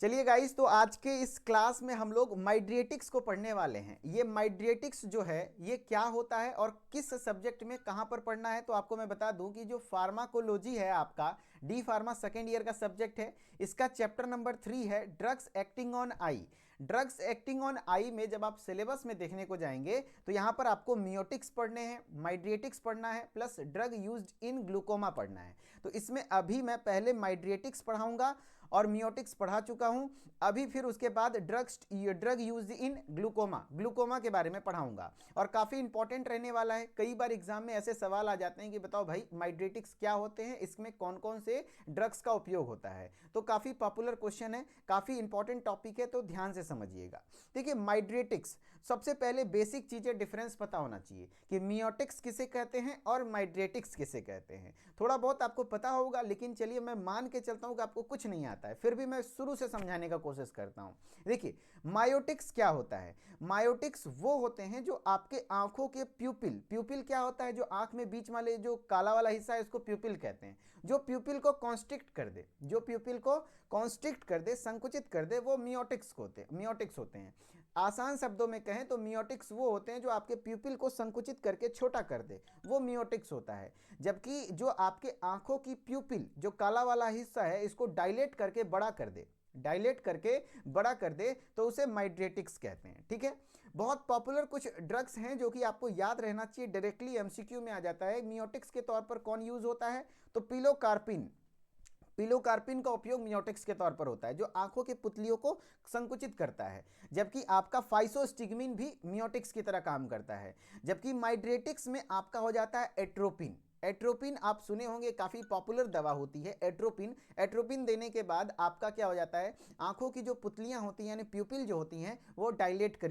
चलिए गाइस, तो आज के इस क्लास में हम लोग माइड्रेटिक्स को पढ़ने वाले हैं। ये माइड्रेटिक्स जो है ये क्या होता है और किस सब्जेक्ट में कहाँ पर पढ़ना है, तो आपको मैं बता दूं कि जो फार्माकोलॉजी है आपका डी फार्मा सेकेंड ईयर का सब्जेक्ट है, इसका चैप्टर नंबर 3 है drugs acting on I. Drugs acting on I में जब आप सिलेबस में देखने को जाएंगे तो यहाँ पर आपको मियोटिक्स पढ़ने हैं, माइड्रेटिक्स पढ़ना है, plus drug used in glaucoma पढ़ना है। तो इसमें अभी मैं पहले माइड्रेटिक्स पढ़ाऊंगा और मियोटिक्स पढ़ा चुका हूं। अभी फिर उसके बाद ड्रग यूज्ड इन ग्लूकोमा के बारे में पढ़ाऊंगा और काफ़ी इंपॉर्टेंट रहने वाला है। कई बार एग्जाम में ऐसे सवाल आ जाते हैं कि बताओ भाई माइड्रेटिक्स क्या होते हैं, इसमें कौन कौन से ड्रग्स का उपयोग होता है। तो काफ़ी पॉपुलर क्वेश्चन है, काफ़ी इंपॉर्टेंट टॉपिक है, तो ध्यान से समझिएगा। देखिए माइड्रेटिक्स, सबसे पहले बेसिक चीज़ें डिफरेंस पता होना चाहिए कि मियोटिक्स किसे कहते हैं और माइड्रेटिक्स किसे कहते हैं। थोड़ा बहुत आपको पता होगा, लेकिन चलिए मैं मान के चलता हूं कि आपको कुछ नहीं आता है, फिर भी मैं शुरू से समझाने का कोशिश करता हूं। देखिए मायोटिक्स क्या होता है। मायोटिक्स वो होते हैं जो आपके आंखों के प्यूपिल क्या होता है, जो आंख में बीच वाले जो काला वाला हिस्सा है उसको प्यूपिल कहते हैं। जो प्यूपिल को कॉन्स्ट्रिक्ट कर दे, जो प्यूपिल को कॉन्स्ट्रिक्ट कर दे, संकुचित कर दे, वो मियोटिक्स होते हैं। आसान शब्दों में कहें तो मियोटिक्स वो होते हैं जो आपके प्यूपिल को संकुचित करके छोटा कर दे, वो मियोटिक्स होता है। जबकि जो आपके आंखों की प्यूपिल जो काला वाला हिस्सा है इसको डायलेट करके बड़ा कर दे तो उसे माइड्रेटिक्स कहते हैं। ठीक है, बहुत पॉपुलर कुछ ड्रग्स हैं जो कि आपको याद रहना चाहिए, डायरेक्टली एमसीक्यू में आ जाता है। मियोटिक्स के तौर पर कौन यूज होता है, तो पिलोकार्पिन का उपयोग मियोटिक्स के तौर पर होता है, जो आंखों के पुतलियों को संकुचित करता है। जबकि आपका फाइसोस्टिग्मिन भी मियोटिक्स की तरह काम करता है। जबकि माइड्रेटिक्स में आपका हो जाता है एट्रोपिन आप सुने होंगे, काफ़ी पॉपुलर दवा होती है एट्रोपिन देने के बाद आपका क्या हो जाता है, आंखों की जो पुतलियां होती हैं यानी प्यूपिल जो होती हैं वो डायलेट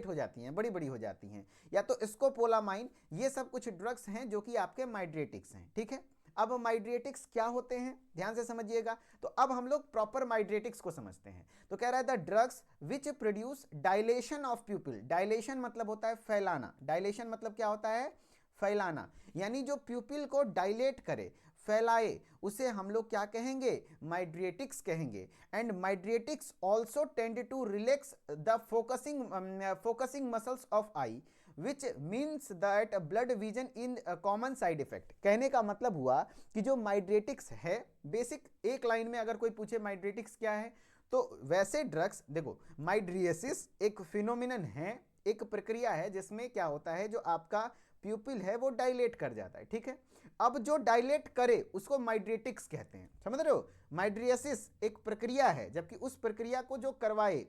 हो जाती हैं, बड़ी बड़ी हो जाती हैं। या तो स्कोपोलामाइन, ये सब कुछ ड्रग्स हैं जो कि आपके माइड्रेटिक्स हैं। ठीक है, अब माइड्रेटिक्स क्या होते हैं ध्यान से समझिएगा। तो अब हम लोग प्रॉपर माइड्रेटिक्स को समझते हैं। तो कह रहा है the drugs which produce dilation of प्यूपिल। Dilation मतलब होता है फैलाना, डायलेशन मतलब क्या होता है, फैलाना, यानी जो प्यूपिल को डायलेट करे, फैलाए, उसे हम लोग क्या कहेंगे, माइड्रेटिक्स कहेंगे। And mydriatics also tend to relax the focusing muscles of eye which means that blurred vision in common side effect. कहने का मतलब हुआ कि जो माइड्रेटिक्स है, बेसिक एक लाइन में अगर कोई पूछे माइड्रेटिक्स क्या है, तो वैसे ड्रग्स देखो, माइड्रिएसिस एक फिनोमिनन है, एक प्रक्रिया है जिसमें क्या होता है, जो आपका प्यूपिल है वो डायलेट कर जाता है। ठीक है, अब जो डायलेट करे उसको माइड्रेटिक्स कहते हैं, समझ रहे हो। माइड्रिएसिस एक प्रक्रिया है, जबकि उस प्रक्रिया को जो करवाए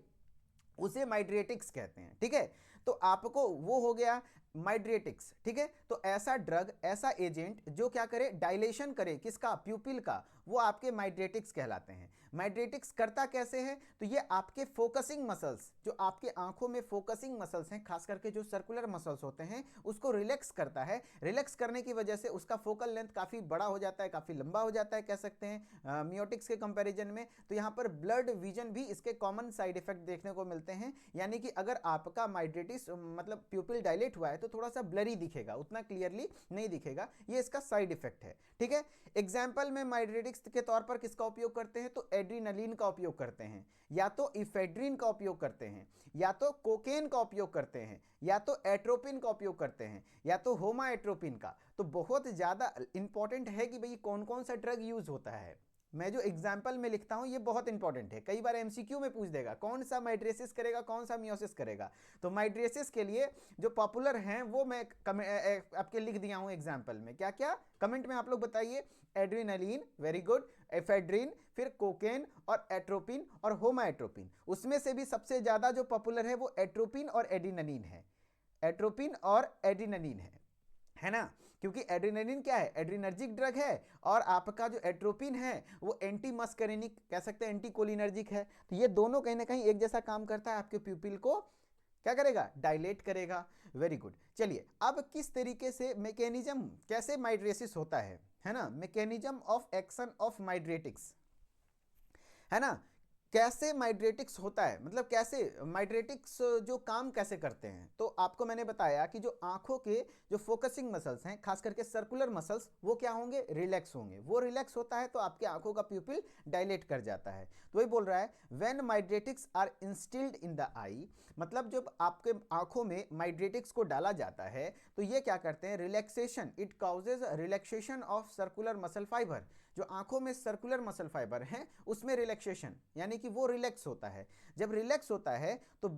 उसे माइड्रेटिक्स कहते हैं। ठीक है, तो आपको वो हो गया माइड्रेटिक्स। ठीक है, तो ऐसा ड्रग, ऐसा एजेंट जो क्या करे, डायलेशन करे, किसका, प्यूपिल का, वो आपके माइड्रेटिक्स कहलाते हैं। माइड्रेटिक्स करता कैसे है, तो ये आपके फोकसिंग मसल्स, जो आपके आंखों में फोकसिंग मसल्स हैं, खास करके जो सर्कुलर मसल्स होते हैं, उसको रिलैक्स करता है। रिलैक्स करने की वजह से उसका फोकल लेंथ काफी बड़ा हो जाता है, काफी लंबा हो जाता है, कह सकते हैं मियोटिक्स के कंपैरिजन में। तो यहां पर ब्लड विजन भी इसके कॉमन साइड इफेक्ट देखने को मिलते हैं, यानी कि अगर आपका माइड्रेटिस मतलब प्यूपिल डायलेट हुआ है तो थोड़ा सा ब्लरी दिखेगा, उतना क्लियरली नहीं दिखेगा, ये इसका साइड इफेक्ट है। ठीक है, एग्जांपल में माइड्रेटिक्स के तौर पर किसका उपयोग करते हैं, तो एड्रीनलिन का उपयोग करते हैं, या तो इफेड्रिन का उपयोग करते हैं, या तो कोकेन का उपयोग करते हैं, या तो एट्रोपिन का उपयोग करते हैं, या तो होमा एट्रोपिन का। तो बहुत ज्यादा इंपॉर्टेंट है कि भाई कौन कौन सा ड्रग यूज होता है। मैं जो एग्जाम्पल में लिखता हूं ये बहुत इंपॉर्टेंट है, कई बार एमसीक्यू में पूछ देगा कौन सा माइड्रेसिस करेगा, कौन सा मियोसिस करेगा। तो माइड्रेसिस के लिए जो पॉपुलर हैं वो मैं आपके लिख दिया हूं एग्जाम्पल में, क्या क्या, कमेंट में आप लोग बताइए। एड्रीनलिन, वेरी गुड, एफेड्रिन, फिर कोकेन और एट्रोपिन और होमा एट्रोपिन। उसमें से भी सबसे ज्यादा जो पॉपुलर है वो एट्रोपिन और एड्रीनलिन है, एट्रोपिन और एड्रीनलिन है ना, क्योंकि एड्रेनालिन क्या है, एड्रीनर्जिक ड्रग है, और आपका जो एट्रोपिन है वो एंटी मस्करेनिक, कह सकते हैं एंटी कोलिनर्जिक है। तो ये दोनों कहीं ना कहीं एक जैसा काम करता है, आपके प्यूपिल को क्या करेगा, डायलेट करेगा। वेरी गुड, चलिए अब किस तरीके से मैकेनिज्म, कैसे माइड्रेसिस होता है ना, मैकेनिज्म ऑफ एक्शन ऑफ माइड्रेटिक्स, है ना। कैसे माइड्रेटिक्स होता है, मतलब कैसे माइड्रेटिक्स जो काम कैसे करते हैं, तो आपको मैंने बताया कि जो आंखों के जो फोकसिंग मसल्स हैं, खास करके सर्कुलर मसल्स, वो क्या होंगे, रिलैक्स होंगे। वो रिलैक्स होता है तो आपके आंखों का प्यूपिल डायलेट कर जाता है। तो वही बोल रहा है when mydriatics are instilled in the eye, मतलब जब आपके आंखों में माइड्रेटिक्स को डाला जाता है तो ये क्या करते हैं, relaxation, it causes relaxation of circular muscle fibre. जो आंखों में सर्कुलर मसल फाइबर हैं उसमें रिलैक्सेशन, यानी कि वो रिलैक्स होता है। जब रिलैक्स होता है तो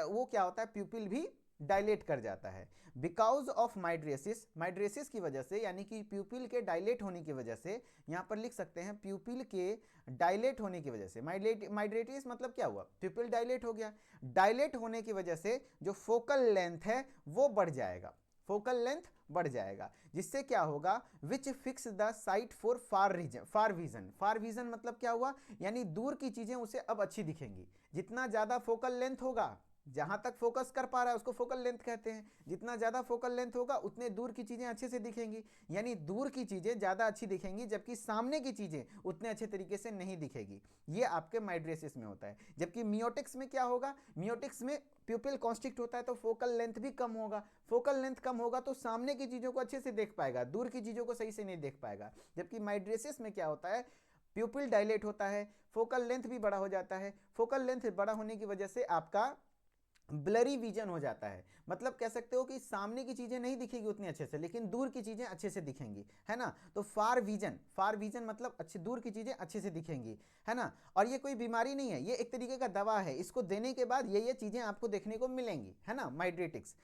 वो क्या होता है, प्यूपिल भी डायलेट कर जाता है। बिकॉज ऑफ माइड्रेसिस, माइड्रेसिस की वजह से, यानी कि प्यूपिल के डायलेट होने की वजह से, यहां पर लिख सकते हैं प्यूपिल के डायलेट होने की वजह से, माइड्रेटिस मतलब क्या हुआ, प्यूपिल डायलेट हो गया। डायलेट होने की वजह से जो फोकल लेंथ है वो बढ़ जाएगा, फोकल लेंथ बढ़ जाएगा, जिससे क्या होगा, which fix the sight for far reason, far vision. Far vision मतलब क्या हुआ, यानी दूर की चीजें उसे अब अच्छी दिखेंगी। जितना ज्यादा फोकल लेंथ होगा, जहां तक फोकस कर पा रहा है उसको फोकल लेंथ कहते हैं। जितना ज्यादा फोकल लेंथ होगा उतने दूर की चीजें अच्छे से दिखेंगी, यानी दूर की चीजें ज्यादा अच्छी दिखेंगी, जबकि सामने की चीजें उतने अच्छे तरीके से नहीं दिखेगी। ये आपके माइड्रेसिस में होता है। जबकि मियोटिक्स में क्या होगा, मियोटिक्स में प्यूपिल कॉन्स्ट्रिक्ट होता है तो फोकल लेंथ भी कम होगा। फोकल लेंथ कम होगा तो सामने की चीजों को अच्छे से देख पाएगा, दूर की चीजों को सही से नहीं देख पाएगा। जबकि माइड्रेसिस में क्या होता है, प्यूपिल डायलेट होता है, फोकल लेंथ भी बड़ा हो जाता है। फोकल लेंथ बड़ा होने की वजह से आपका ब्लरी विजन हो जाता है, मतलब कह सकते हो कि सामने की चीजें नहीं दिखेगी उतनी अच्छे से, लेकिन दूर की चीजें अच्छे से दिखेंगी, है ना। तो फार विजन, फार विजन मतलब अच्छी दूर की चीजें अच्छे से दिखेंगी, है ना। और ये कोई बीमारी नहीं है, ये एक तरीके का दवा है, इसको देने के बाद ये चीजें आपको देखने को मिलेंगी, है ना। Mydriatics,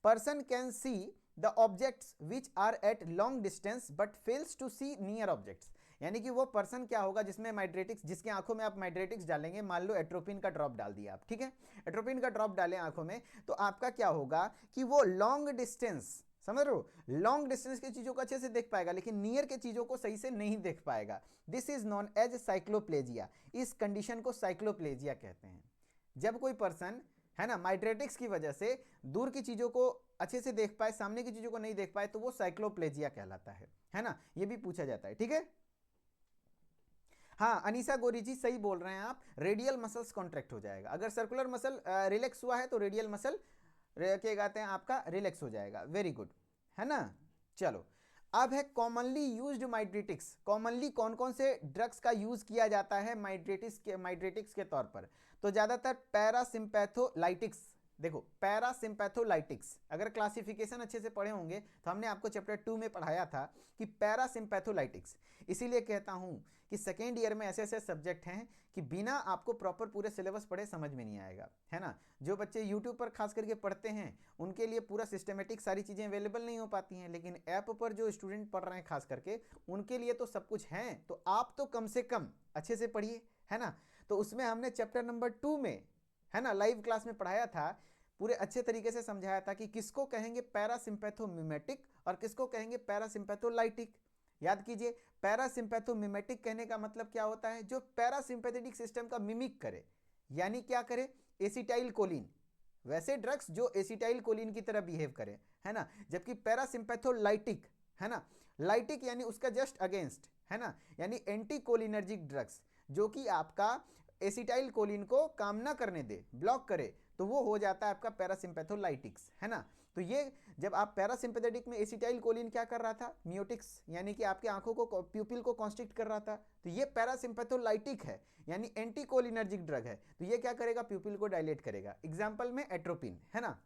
person can see the objects which are at long distance but fails to see near objects. यानी कि वो पर्सन क्या होगा जिसमें माइड्रेटिक्स, जिसके आंखों में आप माइड्रेटिक्स डालेंगे, मान लो एट्रोपिन का ड्रॉप डाल दिया आप, ठीक है, एट्रोपिन का ड्रॉप डालें आंखों में, तो आपका क्या होगा कि वो लॉन्ग डिस्टेंस, समझ रहे हो, लॉन्ग डिस्टेंस की चीजों को अच्छे से देख पाएगा, लेकिन नियर के चीजों को सही से नहीं देख पाएगा। This is known as cycloplegia, इस कंडीशन को साइक्लोप्लेजिया कहते हैं। जब कोई पर्सन, है ना, माइड्रेटिक्स की वजह से दूर की चीजों को अच्छे से देख पाए, सामने की चीजों को नहीं देख पाए, तो वो साइक्लोप्लेजिया कहलाता है ना। ये भी पूछा जाता है, ठीक है। हाँ, अनीसा गोरी जी सही बोल रहे हैं आप, रेडियल मसल्स कॉन्ट्रैक्ट हो जाएगा। अगर सर्कुलर मसल रिलैक्स हुआ है तो रेडियल मसल क्या कहते हैं आपका, रिलैक्स हो जाएगा। वेरी गुड, है ना। चलो, अब है कॉमनली यूज्ड माइड्रेटिक्स। कॉमनली कौन कौन से ड्रग्स का यूज किया जाता है माइड्रेटिक्स के तौर पर, तो ज्यादातर पैरासिम्पैथोलाइटिक्स। देखो, पैरासिम्पैथोलाइटिक्स, अगर क्लासिफिकेशन अच्छे से पढ़े होंगे तो हमने आपको चैप्टर 2 में पढ़ाया था कि पैरासिम्पैथोलाइटिक्स। इसीलिए कहता हूं कि सेकेंड ईयर में ऐसे ऐसे सब्जेक्ट हैं कि बिना आपको प्रॉपर पूरे सिलेबस पढ़े समझ में नहीं आएगा, है ना। जो बच्चे यूट्यूब पर खास करके पढ़ते हैं उनके लिए पूरा सिस्टमेटिक सारी चीज़ें अवेलेबल नहीं हो पाती हैं, लेकिन ऐप पर जो स्टूडेंट पढ़ रहे हैं खास करके उनके लिए तो सब कुछ है। तो आप तो कम से कम अच्छे से पढ़िए, है ना। तो उसमें हमने चैप्टर नंबर 2 में, है ना, लाइव क्लास में पढ़ाया था, पूरे अच्छे तरीके से समझाया था कि किसको कहेंगे पैरासिम्पैथोमिमेटिक और किसको कहेंगे पैरासिम्पैथोलाइटिक। याद कीजिए, पैरासिम्पैथोमिमेटिक कहने का मतलब क्या होता है, जो पैरासिम्पैथेटिक सिस्टम का मिमिक करे, यानी क्या करे, एसिटाइल कोलिन, वैसे ड्रग्स जो एसिटाइल कोलिन की तरह बिहेव करे, है ना। जबकि पैरासिम्पैथोलाइटिक, है ना, लाइटिक यानी उसका जस्ट अगेंस्ट, है ना, यानी एंटी कोलिनर्जिक ड्रग्स, जो कि आपका एसिटाइल कोलिन को काम ना करने दे, ब्लॉक करे, तो वो हो जाता है आपका पैरासिम्पैथोलाइटिक्स, है ना। तो ये जब आप पैरासिम्पैथेटिक में एसिटाइल कोलिन क्या कर रहा था, मियोटिक्स, यानी कि आपके आंखों को, प्यूपिल को कॉन्स्ट्रिक्ट कर रहा था, तो ये पैरासिम्पैथोलाइटिक है, यानी एंटी कोलिनर्जिक ड्रग है, तो ये क्या करेगा, प्यूपिल को डायलेट करेगा। एग्जाम्पल में एट्रोपिन, है ना।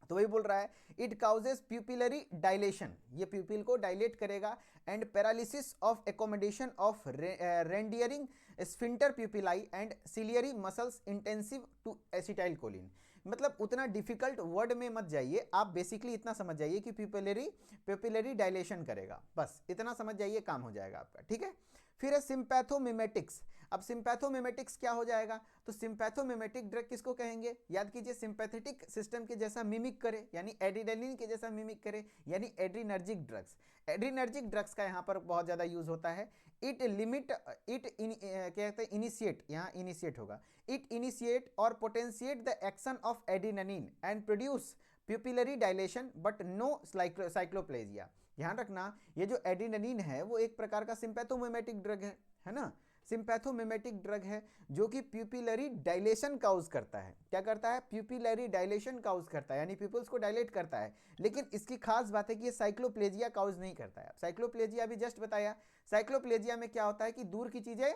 तो वही बोल रहा है, इट काउजेस प्यूपिलरी डायलेशन, ये प्यूपिल को डायलेट करेगा, and paralysis of accommodation of rendering sphincter pupillae and ciliary muscles intensive to acetylcholine. मतलब उतना डिफिकल्ट वर्ड में मत जाइए आप, बेसिकली इतना समझ जाइए कि प्यूपिलरी डायलेशन करेगा, बस इतना समझ जाइए, काम हो जाएगा आपका, ठीक है। फिर है सिंपैथोमिमेटिक्स। अब सिंपैथोमिमेटिक्स क्या हो जाएगा, तो सिंपैथोमिमेटिक ड्रग किसको कहेंगे, याद कीजिए, सिंपैथेटिक सिस्टम के जैसा मिमिक करे, यानी एड्रेनालिन के जैसा मिमिक करे, यानी एड्रीनर्जिक ड्रग्स। एड्रीनर्जिक ड्रग्स का यहाँ पर बहुत ज़्यादा यूज होता है। इट लिमिट, कहते हैं इनिशिएट, यहाँ इनिशिएट होगा, इट इनिशिएट और potentiate the action of adrenaline and produce pupillary dilation but no cycloplegia. ध्यान रखना, ये जो एड्रेनालिन है वो एक प्रकार का सिंपैथोमिमेटिक ड्रग है ना। सिंपैथोमिमेटिक ड्रग है जो कि प्यूपिलरी डायलेशन काउज करता है। क्या करता है? प्यूपिलरी डायलेशन काउज करता है, यानी प्यूपिल्स को डायलेट करता है। लेकिन इसकी खास बात है कि ये साइक्लोप्लेजिया काउज नहीं करता है। साइक्लोप्लेजिया भी जस्ट बताया। साइक्लोप्लेजिया में क्या होता है कि दूर की चीजें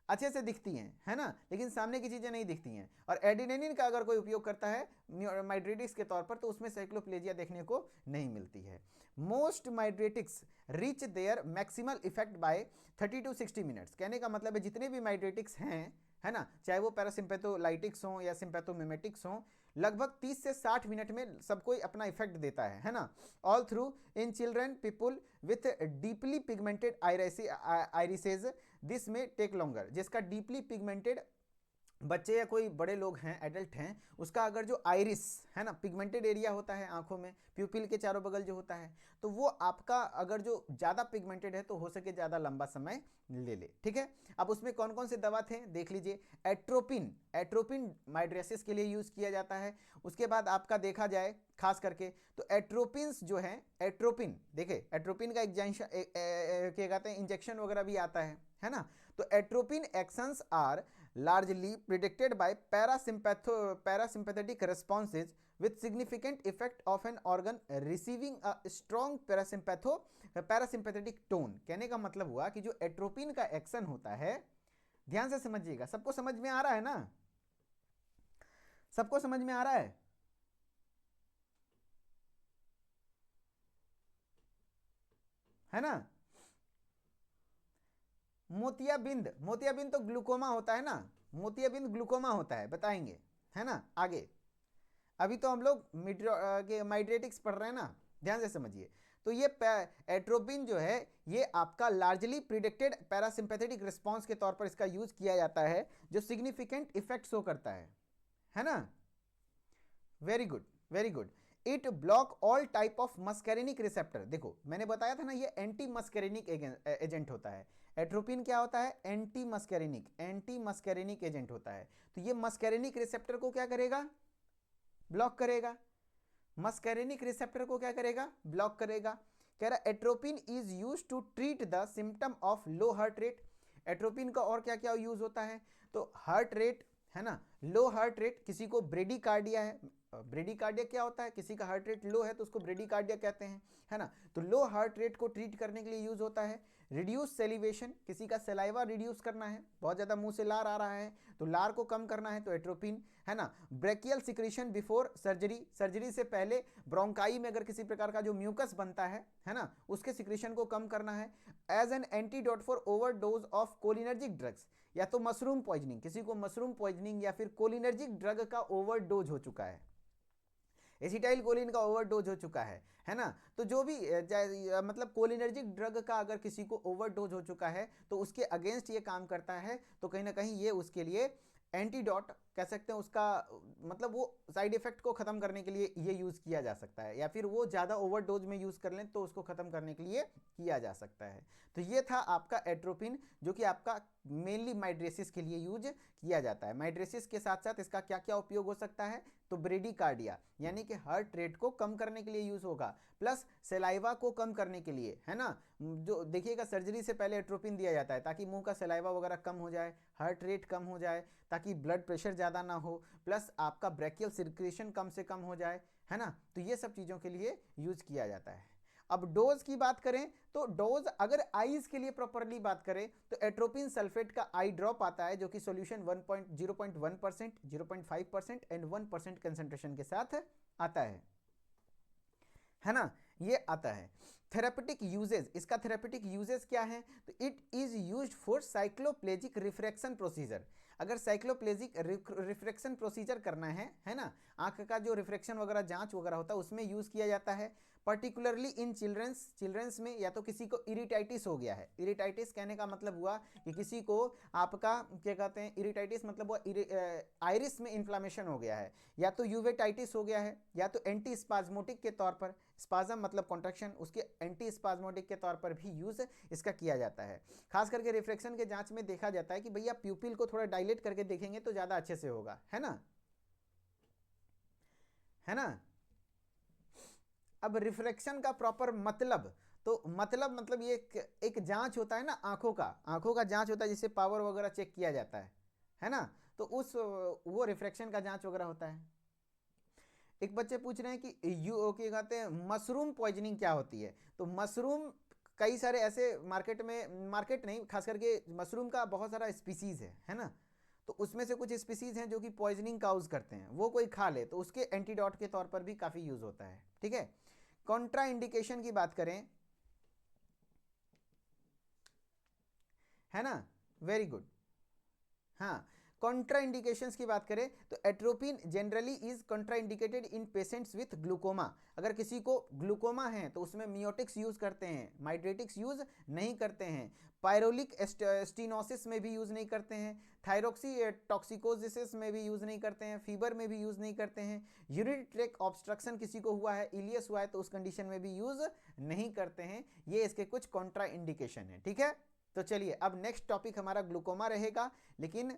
अच्छे से दिखती हैं, है ना, लेकिन सामने की चीजें नहीं दिखती हैं। और एडिनिन का अगर कोई उपयोग करता है माइड्रेटिक्स के तौर पर तो उसमें साइक्लोप्लेजिया देखने को नहीं मिलती है। Most mydriatics reach their maximal effect by 30 to 60 minutes. कहने का मतलब है जितने भी माइड्रेटिक्स हैं, है ना, चाहे वो पैरासिम्पैथोलाइटिक्स हों या सिम्पैथोमिमेटिक्स हों, लगभग 30 से 60 मिनट में सब कोई अपना इफेक्ट देता है ना। Although in children people with deeply pigmented irises this may take longer. जिसका डीपली पिगमेंटेड बच्चे या कोई बड़े लोग हैं, एडल्ट हैं, उसका अगर जो आइरिस है ना, पिगमेंटेड एरिया होता है आंखों में, प्यूपिल के चारों बगल जो होता है, तो वो आपका अगर जो ज़्यादा पिगमेंटेड है तो हो सके ज़्यादा लंबा समय ले ले। ठीक है, अब उसमें कौन कौन से दवा थे देख लीजिए। एट्रोपिन, एट्रोपिन माइड्रेसिस के लिए यूज़ किया जाता है। उसके बाद आपका देखा जाए खास करके तो एट्रोपिन्स जो है, एट्रोपिन देखिए, एट्रोपिन का क्या कहते हैं इंजेक्शन वगैरह भी आता है ना। तो atropine actions are largely predicted by parasympathetic responses with significant effect of an organ receiving a strong parasympathetic tone। कहने का मतलब हुआ कि जो एट्रोपिन का एक्शन होता है, ध्यान से समझिएगा, सबको समझ में आ रहा है ना? सबको समझ में आ रहा है ना? मोतियाबिंद, मोतियाबिंद तो ग्लूकोमा होता है ना, मोतियाबिंद ग्लूकोमा होता है, बताएंगे, है ना। आगे अभी तो हम लोग माइड्रेटिक्स पढ़ रहे हैं ना, ध्यान से समझिए। तो ये एट्रोपिन जो है ये आपका लार्जली प्रिडिक्टेड पैरासिम्पैथेटिक रिस्पांस के तौर पर इसका यूज किया जाता है, जो सिग्निफिकेंट इफेक्ट शो करता है ना। Very good, very good. It block all type of muscarinic receptor. देखो मैंने बताया था ना, ये एंटी मस्कैरिनिक एजेंट होता है। एट्रोपिन क्या होता है? Anti muscarinic, anti muscarinic agent होता है। तो ये मस्कैरिनिक रिसेप्टर को क्या करेगा? ब्लॉक करेगा। मस्कैरिनिक रिसेप्टर को क्या करेगा? ब्लॉक करेगा। कह रहा atropine is use to treat the symptom of low heart rate. Atropine का और क्या क्या यूज होता है? तो हार्ट रेट, है ना, लो हार्ट रेट, किसी को ब्रेडिकार्डिया है, ब्रेडिकार्डिया क्या होता है? किसी का हार्ट रेट लो है तो उसको ब्रेडिकार्डिया कहते हैं, है ना। तो लो हार्ट रेट को ट्रीट करने के लिए यूज होता है। रिड्यूस सेलिवेशन, किसी का सलाइवा रिड्यूस करना है, बहुत ज़्यादा मुंह से लार आ रहा है तो लार को कम करना है तो एट्रोपिन, है ना। Brachial secretion before surgery, surgery से पहले ब्रोंकाई में अगर किसी प्रकार का जो म्यूकस बनता है ना, उसके सिक्रीशन को कम करना है। As an antidote for overdose of cholinergic drugs, या तो मशरूम पॉइजनिंग, किसी को मशरूम पॉइजनिंग या फिर कोलिनर्जिक ड्रग का ओवरडोज हो चुका है, एसिटाइल कोलिन का ओवरडोज हो चुका है ना। तो जो भी मतलब कोलिनर्जिक ड्रग का अगर किसी को ओवरडोज हो चुका है तो उसके अगेंस्ट ये काम करता है, तो कहीं ना कहीं ये उसके लिए एंटीडोट कह सकते हैं, उसका मतलब वो साइड इफेक्ट को ख़त्म करने के लिए ये यूज़ किया जा सकता है, या फिर वो ज़्यादा ओवरडोज में यूज़ कर लें तो उसको ख़त्म करने के लिए किया जा सकता है। तो ये था आपका एट्रोपिन, जो कि आपका मेनली माइड्रेसिस के लिए यूज किया जाता है। माइड्रेसिस के साथ साथ इसका क्या क्या उपयोग हो सकता है? तो ब्रेडिकार्डिया यानी कि हार्ट रेट को कम करने के लिए यूज होगा, प्लस सलाइवा को कम करने के लिए, है ना। जो देखिएगा सर्जरी से पहले एट्रोपिन दिया जाता है ताकि मुंह का सलाइवा वगैरह कम हो जाए, हार्ट रेट कम हो जाए, ताकि ब्लड प्रेशर ज़्यादा ना हो, प्लस आपका ब्रेकियल सिर्कुलेशन कम से कम हो जाए, है ना। तो ये सब चीज़ों के लिए यूज किया जाता है। अब डोज की बात करें तो डोज अगर आईज के लिए प्रॉपरली बात करें तो एट्रोपिन सल्फेट का आई ड्रॉप आता है, जो कि सॉल्यूशन 0.1%, 0.5% एंड 1% कंसंट्रेशन के साथ आता है ना, ये आता है। थेरेपेटिक यूजेज, इसका थेरेपेटिक यूजेज क्या है? तो it is used for cycloplegic refraction procedure. अगर साइक्लोप्लेजिक रिफ्रैक्शन प्रोसीजर करना है ना, आंख का जो रिफ्रैक्शन वगैरह जांच वगैरह होता है उसमें यूज किया जाता है। पर्टिकुलरली इन चिल्ड्रंस में, या तो किसी को इरिटाइटिस हो गया है, इरिटाइटिस कहने का मतलब हुआ कि किसी को आपका क्या कहते हैं इरिटाइटिस मतलब हुआ आइरिस में इन्फ्लामेशन हो गया है, या तो यूवेटाइटिस हो गया है, या तो एंटी स्पाज्मोटिक के तौर पर, स्पाज्म मतलब कॉन्ट्रैक्शन, उसके एंटी स्पाज्मोटिक के तौर पर भी यूज इसका किया जाता है। खास करके रिफ्रैक्शन के जांच में देखा जाता है कि भैया प्यूपिल को थोड़ा डायलेट करके देखेंगे तो ज़्यादा अच्छे से होगा, है ना। अब रिफ्रैक्शन का प्रॉपर मतलब, तो मतलब ये एक जांच होता है ना आंखों का जांच होता है, जिससे पावर वगैरह चेक किया जाता है ना, तो उस वो रिफ्रैक्शन का जांच वगैरह होता है। एक बच्चे पूछ रहे हैं कि यू क्या कहते हैं मशरूम पॉइजनिंग क्या होती है। तो मशरूम कई सारे ऐसे मार्केट नहीं, खास करके मशरूम का बहुत सारा स्पीसीज है ना, तो उसमें से कुछ स्पीसीज हैं जो कि पॉइजनिंग काउज करते हैं, वो कोई खा ले तो उसके एंटीडोट के तौर पर भी काफ़ी यूज़ होता है। ठीक है, कॉन्ट्रा इंडिकेशन की बात करें, है ना, वेरी गुड। हाँ, कॉन्ट्रा इंडिकेशंस की बात करें तो atropine generally is Contra indicated in patients with glaucoma. अगर किसी को ग्लूकोमा है तो उसमें मियोटिक्स यूज करते हैं, माइड्रेटिक्स यूज नहीं करते हैं। पायरोलिक स्टीनोसिस में भी यूज नहीं करते हैं, थायरोक्सी टॉक्सिकोसिस में भी यूज नहीं करते हैं, फीवर में भी यूज नहीं करते हैं, यूरिनरी ट्रैक्ट ऑब्स्ट्रक्शन किसी को हुआ है, इलियस हुआ है तो उस कंडीशन में भी यूज नहीं करते हैं। ये इसके कुछ कॉन्ट्रा इंडिकेशन है। ठीक है, तो चलिए अब नेक्स्ट टॉपिक हमारा ग्लूकोमा रहेगा, लेकिन